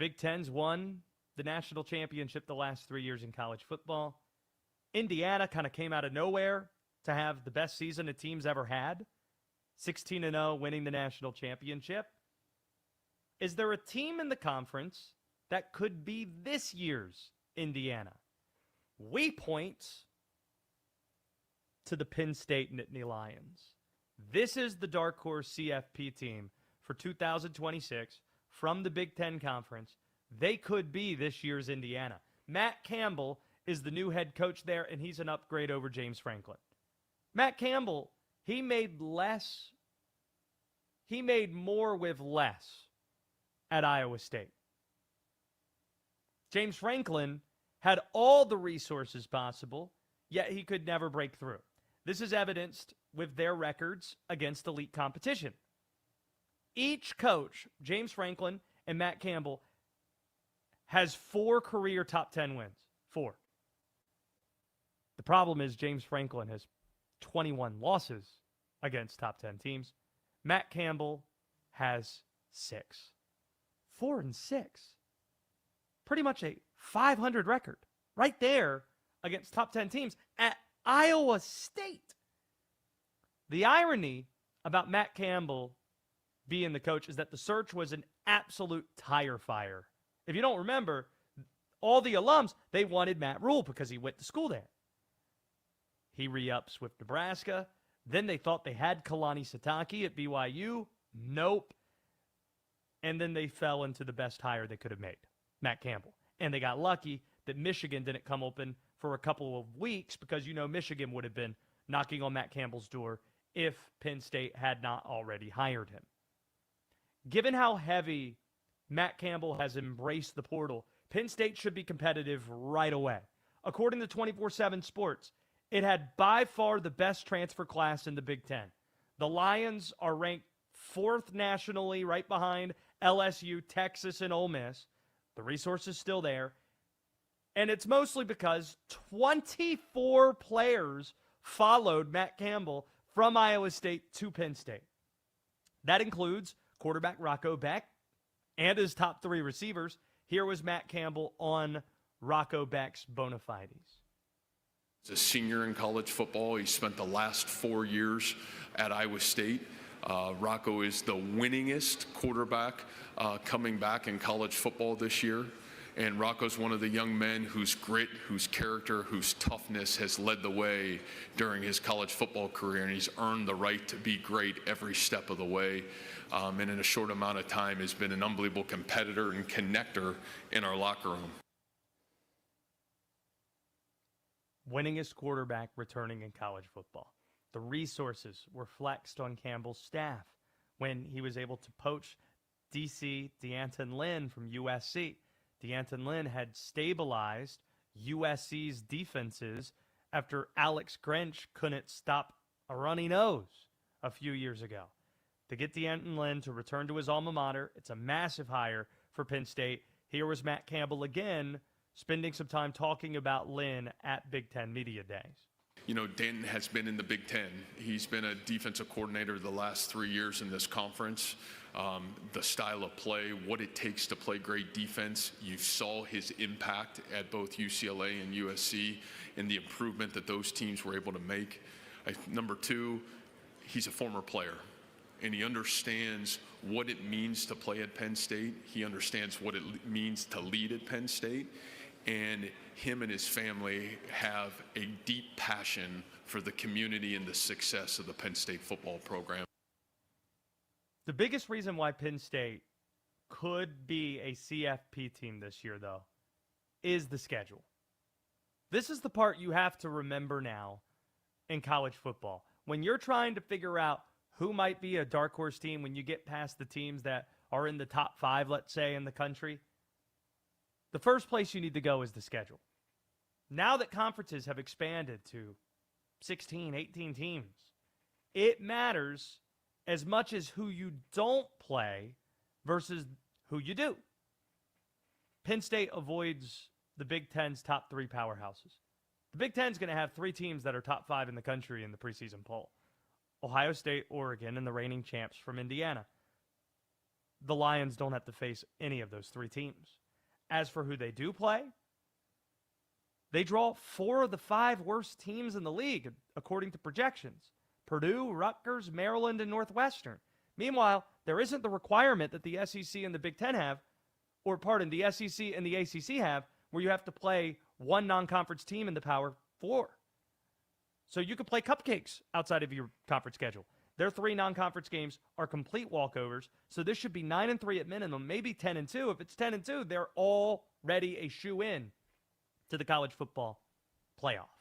Big Ten's won the national championship the last 3 years in college football. Indiana kind of came out of nowhere to have the best season a team's ever had. 16-0, winning the national championship. Is there a team in the conference that could be this year's Indiana? We point to the Penn State Nittany Lions. This is the dark horse CFP team for 2026 from the Big Ten Conference. They could be this year's Indiana. Matt Campbell is the new head coach there, and he's an upgrade over James Franklin. Matt Campbell, he made more with less at Iowa State. James Franklin had all the resources possible, yet he could never break through. This is evidenced with their records against elite competition. Each coach, James Franklin and Matt Campbell, has 4 career top 10 wins. 4. The problem is James Franklin has 21 losses against top 10 teams. Matt Campbell has 6. 4-6. Pretty much a 500 record right there against top 10 teams at Iowa State. The irony about Matt Campbell being the coach is that the search was an absolute tire fire. If you don't remember, all the alums, they wanted Matt Rule because he went to school there. He re-ups with Nebraska. Then they thought they had Kalani Sitake at BYU. Nope. And then they fell into the best hire they could have made, Matt Campbell. And they got lucky that Michigan didn't come open for a couple of weeks because, Michigan would have been knocking on Matt Campbell's door if Penn State had not already hired him. Given how heavy Matt Campbell has embraced the portal, Penn State should be competitive right away. According to 24/7 Sports, it had by far the best transfer class in the Big Ten. The Lions are ranked 4th nationally, right behind LSU, Texas, and Ole Miss. The resources still there. And it's mostly because 24 players followed Matt Campbell from Iowa State to Penn State. That includes quarterback Rocco Beck and his top 3 receivers. Here was Matt Campbell on Rocco Beck's bona fides. As a senior in college football, he spent the last 4 years at Iowa State. Rocco is the winningest quarterback coming back in college football this year. And Rocco's one of the young men whose grit, whose character, whose toughness has led the way during his college football career. And he's earned the right to be great every step of the way. And in a short amount of time has been an unbelievable competitor and connector in our locker room. Winningest quarterback returning in college football. The resources were flexed on Campbell's staff when he was able to poach DC D'Anton Lynn from USC. D'Anton Lynn had stabilized USC's defenses after Alex Grinch couldn't stop a runny nose a few years ago. To get D'Anton Lynn to return to his alma mater, it's a massive hire for Penn State. Here was Matt Campbell again, spending some time talking about Lynn at Big Ten Media Days. Danton has been in the Big Ten. He's been a defensive coordinator the last 3 years in this conference. The style of play, what it takes to play great defense. You saw his impact at both UCLA and USC and the improvement that those teams were able to make. Number 2, he's a former player, and he understands what it means to play at Penn State. He understands what it means to lead at Penn State. And him and his family have a deep passion for the community and the success of the Penn State football program. The biggest reason why Penn State could be a CFP team this year, though, is the schedule. This is the part you have to remember now in college football. When you're trying to figure out who might be a dark horse team when you get past the teams that are in the top 5, let's say, in the country, the first place you need to go is the schedule. Now that conferences have expanded to 16, 18 teams, it matters as much as who you don't play versus who you do. Penn State avoids the Big Ten's top 3 powerhouses. The Big Ten's going to have 3 teams that are top 5 in the country in the preseason poll. Ohio State, Oregon, and the reigning champs from Indiana. the Lions don't have to face any of those three teams. As for who they do play, they draw 4 of the 5 worst teams in the league, according to projections. Purdue, Rutgers, Maryland, and Northwestern. Meanwhile, there isn't the requirement that the SEC and the Big Ten have, the SEC and the ACC have, where you have to play one non-conference team in the Power 4. So you could play cupcakes outside of your conference schedule. Their 3 non-conference games are complete walkovers, so this should be 9-3 at minimum, maybe 10-2. If it's 10-2, they're already a shoe-in to the college football playoff.